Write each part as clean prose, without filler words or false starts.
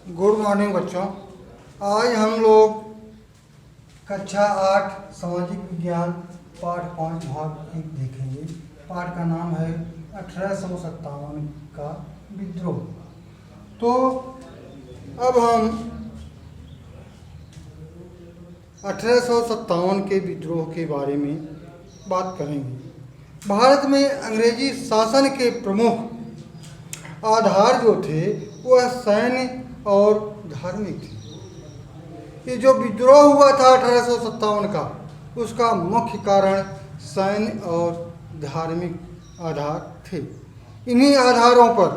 Good morning बच्चों। आज हम लोग कक्षा 8 सामाजिक विज्ञान पाठ 5 भाग 1 देखेंगे। पाठ का नाम है 1857 का विद्रोह। तो अब हम 1857 के विद्रोह के बारे में बात करेंगे। भारत में अंग्रेजी शासन के प्रमुख आधार जो थे वह सैन्य और धार्मिक थे। ये जो विद्रोह हुआ था 1857 का, उसका मुख्य कारण सैन्य और धार्मिक आधार थे। इन्हीं आधारों पर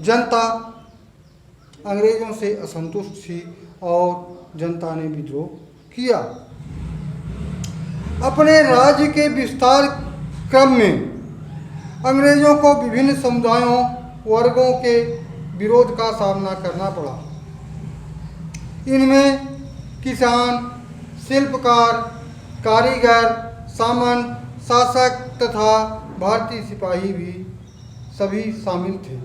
जनता अंग्रेजों से असंतुष्ट थी और जनता ने विद्रोह किया। अपने राज्य के विस्तार क्रम में अंग्रेजों को विभिन्न समुदायों वर्गों के विरोध का सामना करना पड़ा। इनमें किसान, शिल्पकार, कारीगर, सामंत, शासक तथा भारतीय सिपाही भी सभी शामिल थे।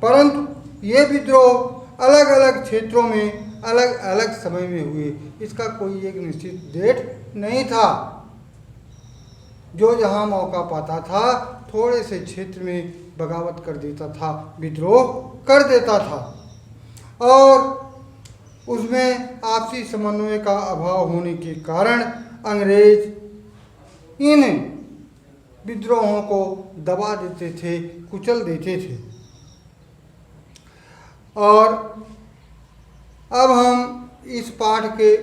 परंतु ये विद्रोह अलग अलग क्षेत्रों में अलग अलग समय में हुए। इसका कोई एक निश्चित डेट नहीं था। जो जहाँ मौका पाता था थोड़े से क्षेत्र में बगावत कर देता था, विद्रोह कर देता था। और उसमें आपसी समन्वय का अभाव होने के कारण अंग्रेज इन विद्रोहों को दबा देते थे, कुचल देते थे। और अब हम इस पाठ के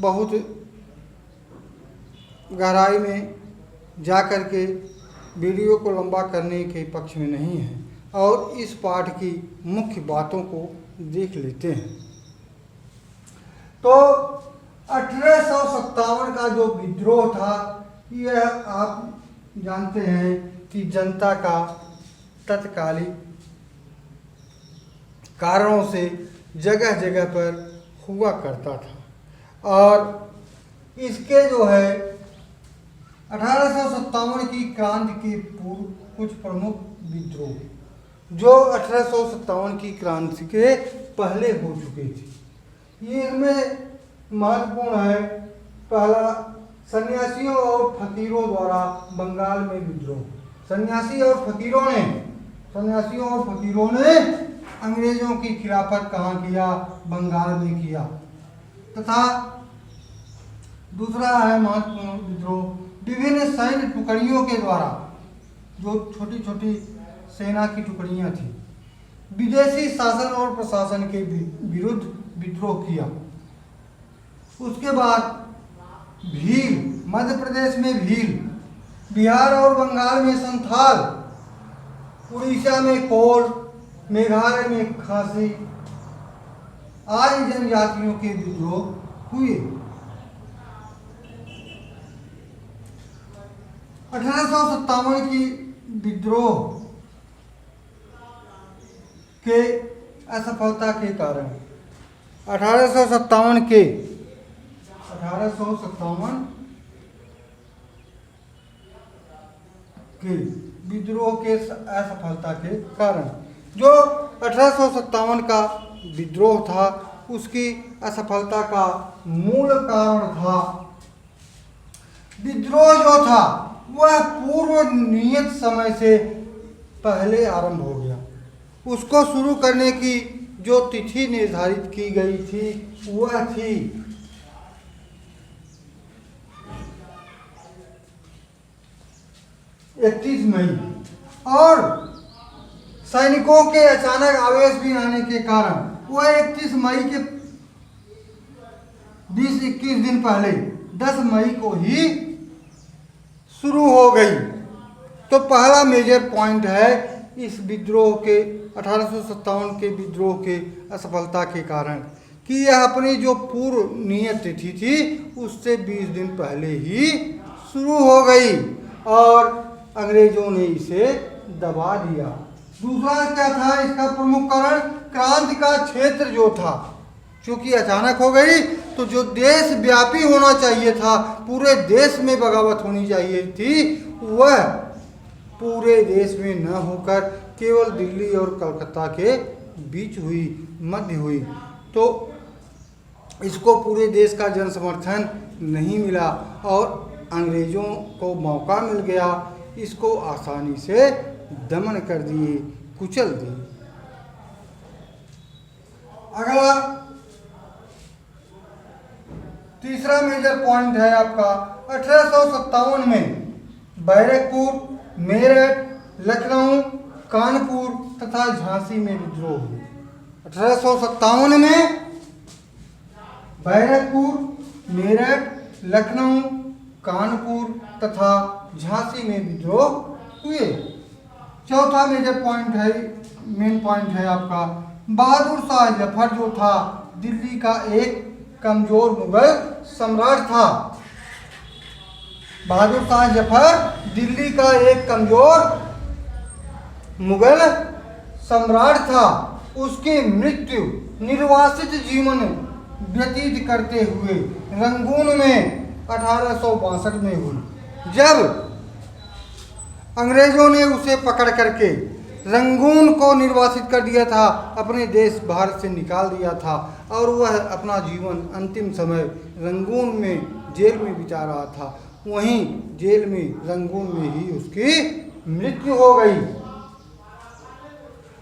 बहुत गहराई में जा कर के वीडियो को लंबा करने के पक्ष में नहीं है और इस पाठ की मुख्य बातों को देख लेते हैं। तो 1857 का जो विद्रोह था, यह आप जानते हैं कि जनता का तत्कालीन कारणों से जगह जगह पर हुआ करता था। और इसके जो है 1857 की क्रांति के पूर्व कुछ प्रमुख विद्रोह जो 1857 की क्रांति के पहले हो चुके थे। इनमें महत्वपूर्ण है पहला, सन्यासियों और फकीरों द्वारा बंगाल में विद्रोह। सन्यासियों और फकीरों ने अंग्रेजों की खिलाफत कहाँ किया? बंगाल में किया। तथा दूसरा है महत्वपूर्ण विद्रोह विभिन्न सैन्य टुकड़ियों के द्वारा, जो छोटी छोटी सेना की टुकड़ियां थी, विदेशी शासन और प्रशासन के विरुद्ध विद्रोह किया। उसके बाद भील, मध्य प्रदेश में भील, बिहार और बंगाल में संथाल, उड़ीसा में कोल, मेघालय में खासी आदि जनजातियों के विद्रोह हुए। 1857 की विद्रोह के असफलता के कारण 1857 के विद्रोह के असफलता के कारण, जो 1857 का विद्रोह था उसकी असफलता का मूल कारण था, विद्रोह जो था वह पूर्व नियत समय से पहले आरंभ हो गया। उसको शुरू करने की जो तिथि निर्धारित की गई थी वह थी 31 मई। और सैनिकों के अचानक आवेश भी आने के कारण वह 31 मई के 20-21 दिन पहले 10 मई को ही शुरू हो गई। तो पहला मेजर पॉइंट है इस विद्रोह के 1857 के विद्रोह के असफलता के कारण कि यह अपनी जो पूर्व नियत तिथि थी उससे 20 दिन पहले ही शुरू हो गई और अंग्रेजों ने इसे दबा दिया। दूसरा क्या था इसका प्रमुख कारण? क्रांति का क्षेत्र जो था, चूंकि अचानक हो गई तो जो देश व्यापी होना चाहिए था, पूरे देश में बगावत होनी चाहिए थी, वह पूरे देश में न होकर केवल दिल्ली और कलकत्ता के बीच हुई, मध्य हुई। तो इसको पूरे देश का जन समर्थन नहीं मिला और अंग्रेज़ों को मौका मिल गया, इसको आसानी से दमन कर दिए, कुचल दिए। अगला तीसरा मेजर पॉइंट है आपका 1857 में बैरकपुर, मेरठ, लखनऊ, कानपुर तथा झांसी में विद्रोह हुए। 1857 में बैरकपुर, मेरठ, लखनऊ, कानपुर तथा झांसी में विद्रोह हुए। चौथा मेजर पॉइंट है, मेन पॉइंट है आपका बहादुर शाह जफर जो था दिल्ली का एक कमजोर मुगल सम्राट था। बहादुर शाह जफर दिल्ली का एक कमजोर मुगल सम्राट था। उसकी मृत्यु निर्वासित जीवन व्यतीत करते हुए रंगून में 1862 में हुई, जब अंग्रेजों ने उसे पकड़ करके रंगून को निर्वासित कर दिया था, अपने देश भारत से निकाल दिया था और वह अपना जीवन अंतिम समय रंगून में जेल में बिता रहा था। वहीं जेल में रंगून में ही उसकी मृत्यु हो गई।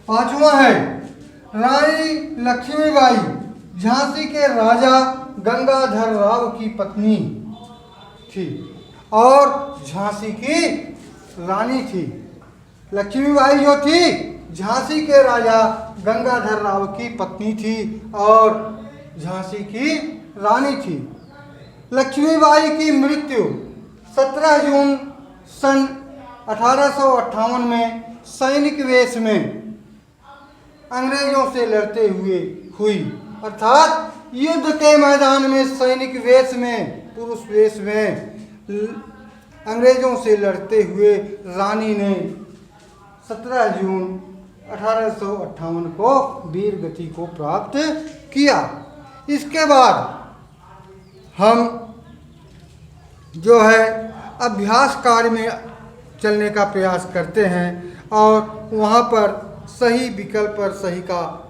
पांचवा है रानी लक्ष्मीबाई, झांसी के राजा गंगाधर राव की पत्नी थी और झांसी की रानी थी। लक्ष्मीबाई जो थी झांसी के राजा गंगाधर राव की पत्नी थी और झांसी की रानी थी। लक्ष्मीबाई की मृत्यु 17 जून सन 1858 में सैनिक वेश में अंग्रेजों से लड़ते हुए हुई, अर्थात युद्ध के मैदान में सैनिक वेश में, पुरुष वेश में अंग्रेजों से लड़ते हुए रानी ने 17 जून 1858 को वीर गति को प्राप्त किया। इसके बाद हम जो है अभ्यास कार्य में चलने का प्रयास करते हैं और वहाँ पर सही विकल्प पर सही का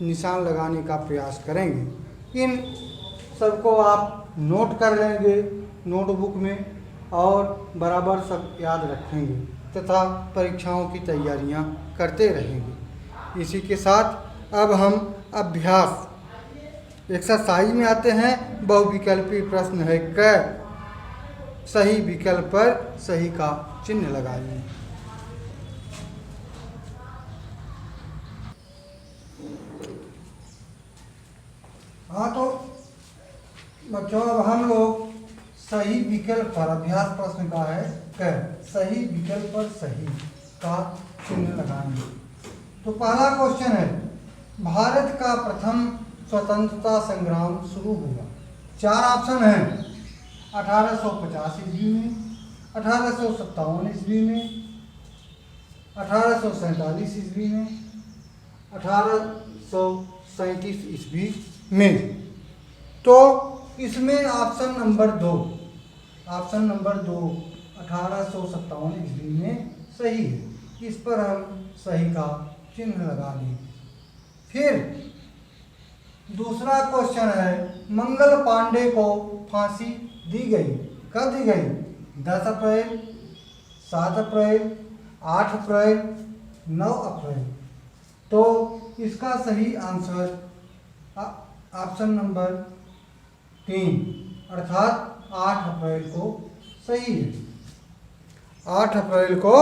निशान लगाने का प्रयास करेंगे। इन सबको आप नोट कर लेंगे नोटबुक में और बराबर सब याद रखेंगे तथा परीक्षाओं की तैयारियां करते रहेंगे। इसी के साथ अब हम अभ्यास एक्सरसाइज में आते हैं। बहुविकल्पी प्रश्न है क, सही विकल्प पर सही का चिन्ह लगाइए। हाँ तो बच्चों अब हम लोग सही विकल्प पर, अभ्यास प्रश्न का है क, सही विकल्प पर सही का चिन्ह लगाएंगे। तो पहला क्वेश्चन है भारत का प्रथम स्वतंत्रता संग्राम शुरू हुआ। 4 ऑप्शन हैं 1850 ईस्वी में, 1857 ईस्वी में, 1847 ईस्वी में, 1837 ईस्वी में। तो इसमें ऑप्शन नंबर 2 1857 ईस्वी में सही है। इस पर हम सही का चिन्ह लगा दें। फिर दूसरा क्वेश्चन है मंगल पांडे को फांसी दी गई। कब दी गई? 10 अप्रैल, 7 अप्रैल, 8 अप्रैल, 9 अप्रैल। तो इसका सही आंसर ऑप्शन नंबर 3 अर्थात 8 अप्रैल को सही है। 8 अप्रैल को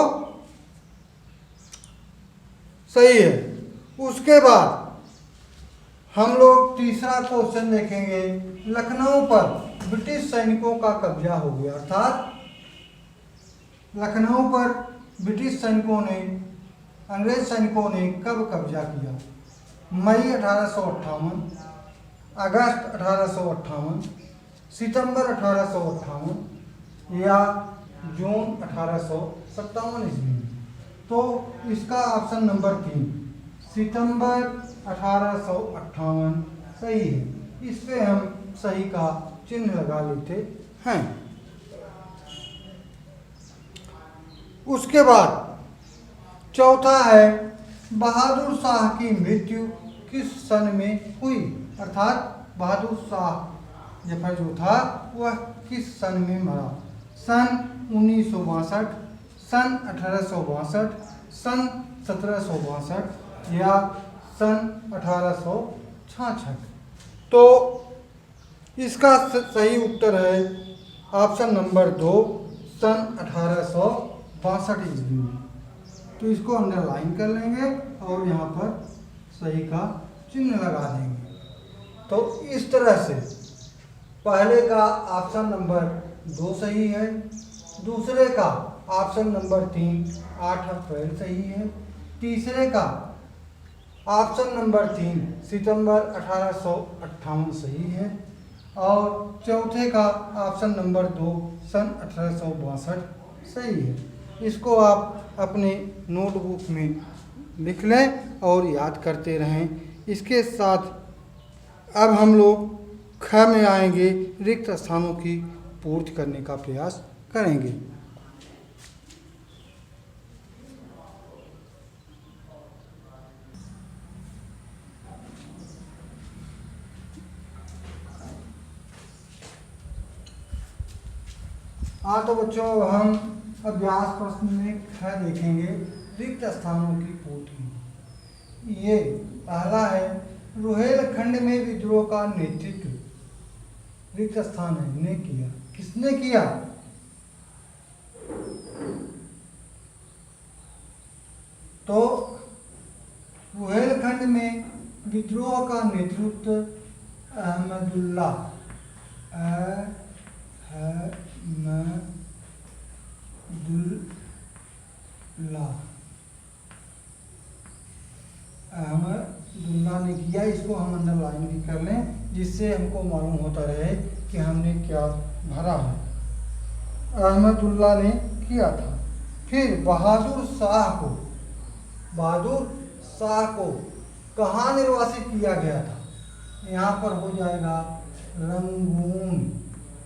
सही है। उसके बाद हम लोग तीसरा क्वेश्चन देखेंगे। लखनऊ पर ब्रिटिश सैनिकों का कब्जा हो गया, अर्थात लखनऊ पर ब्रिटिश सैनिकों ने, अंग्रेज सैनिकों ने कब कब्जा किया? मई 1858, अगस्त 1858, सितंबर 1858 या जून 1857 ईस्वी में। तो इसका ऑप्शन नंबर 3 सितंबर 1858 सही है। इस पे हम सही का चिन्ह लगा लेते हैं। उसके बाद चौथा है बहादुर शाह की मृत्यु किस सन में हुई, अर्थात बहादुर शाह जफर जो था वह किस सन में मरा। सन 1962, सन 1862, सन 1762 या सन 1866। तो इसका सही उत्तर है ऑप्शन नंबर 2, सन 1862 ईस्वी में। तो इसको अंडरलाइन कर लेंगे और यहाँ पर सही का चिन्ह लगा देंगे। तो इस तरह से पहले का ऑप्शन नंबर 2 सही है, दूसरे का ऑप्शन नंबर 3 8 अप्रैल सही है, तीसरे का ऑप्शन नंबर 3 सितंबर 1858 सही है और चौथे का ऑप्शन नंबर 2 सन 1862 सही है। इसको आप अपने नोटबुक में लिख लें और याद करते रहें। इसके साथ अब हम लोग ख में आएंगे, रिक्त स्थानों की पूर्ति करने का प्रयास करेंगे। हाँ तो बच्चों हम अभ्यास प्रश्न में ख देखेंगे, रिक्त स्थानों की पूर्ति। ये पहला है रुहेलखंड में विद्रोह का नेतृत्व, रिक्त स्थान है, ने किया। किसने किया? तो रुहेलखंड में विद्रोह का नेतृत्व अहमदुल्ला अहमदुल्ला ने किया। इसको हम अंडरलाइन भी कर लें जिससे हमको मालूम होता रहे कि हमने क्या भरा है। अहमदुल्ला ने किया था। फिर बहादुर शाह को कहाँ निर्वासित किया गया था? यहाँ पर हो जाएगा रंगून।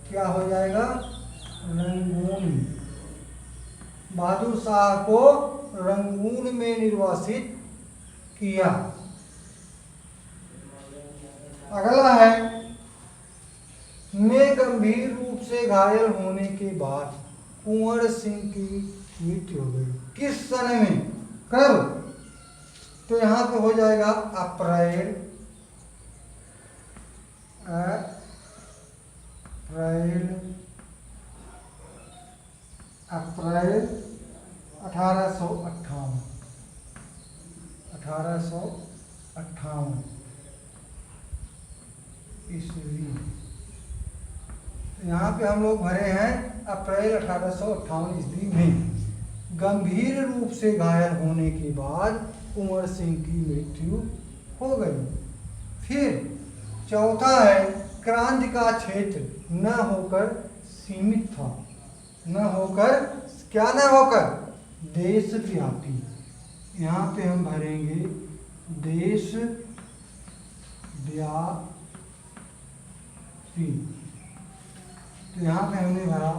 क्या हो जाएगा? रंगून। बहादुर शाह को रंगून में निर्वासित किया। अगला है में गंभीर रूप से घायल होने के बाद कुंवर सिंह की मृत्यु हो गई। किस सन में? कब? तो यहाँ पे हो जाएगा अप्रैल 1858 ईस्वी। यहाँ पे हम लोग भरे हैं अप्रैल 1858 ईस्वी में। गंभीर रूप से घायल होने के बाद कुंवर सिंह की मृत्यु हो गई। फिर चौथा है क्रांति का क्षेत्र न होकर सीमित था। न होकर, क्या न होकर? देशव्यापी। यहाँ पे हम भरेंगे देशव्यापी। तो यहाँ पे हमने भरा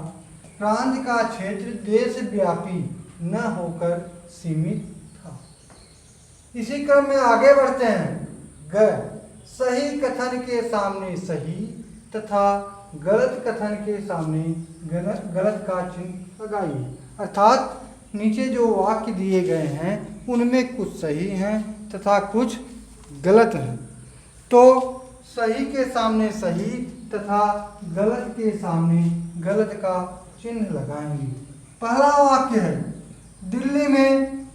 क्रांति का क्षेत्र देशव्यापी न होकर सीमित था। इसी क्रम में आगे बढ़ते हैं। ग सही कथन के सामने सही तथा गलत कथन के सामने गलत का चिन्ह लगाइए। अर्थात नीचे जो वाक्य दिए गए हैं उनमें कुछ सही हैं तथा कुछ गलत हैं। तो सही के सामने सही तथा गलत के सामने गलत का चिन्ह लगाएंगे। पहला वाक्य है दिल्ली में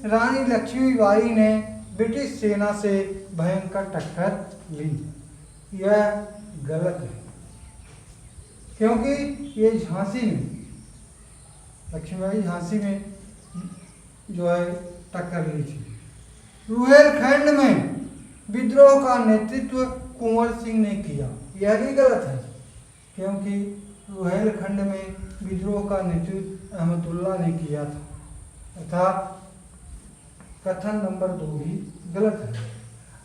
रानी लक्ष्मीबाई ने ब्रिटिश सेना से भयंकर टक्कर ली। यह गलत है क्योंकि ये झांसी में, लक्ष्मीबाई झांसी में जो है टक्कर ली थी। रुहेलखंड में विद्रोह का नेतृत्व कुंवर सिंह ने किया। यह भी गलत है क्योंकि रुहेलखंड में विद्रोह का नेतृत्व अहमदुल्ला ने किया था। अर्थात कथन नंबर 2 भी गलत है।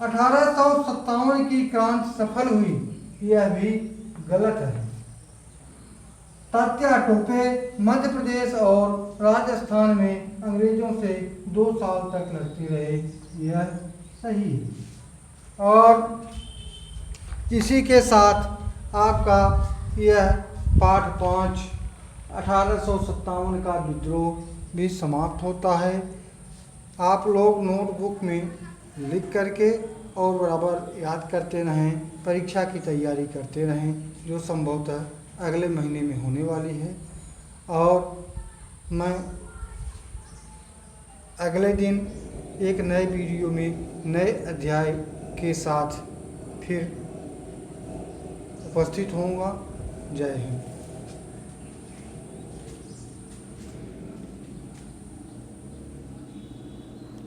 1857 की क्रांति सफल हुई। यह भी गलत है। तात्या टोपे मध्य प्रदेश और राजस्थान में अंग्रेजों से 2 साल तक लड़ते रहे, यह सही है। और इसी के साथ आपका यह पाठ 5 1857 का विद्रोह भी समाप्त होता है। आप लोग नोटबुक में लिख करके और बराबर याद करते रहें, परीक्षा की तैयारी करते रहें जो संभवतः अगले महीने में होने वाली है। और मैं अगले दिन एक नए वीडियो में नए अध्याय के साथ फिर उपस्थित होऊंगा। जय हिंद।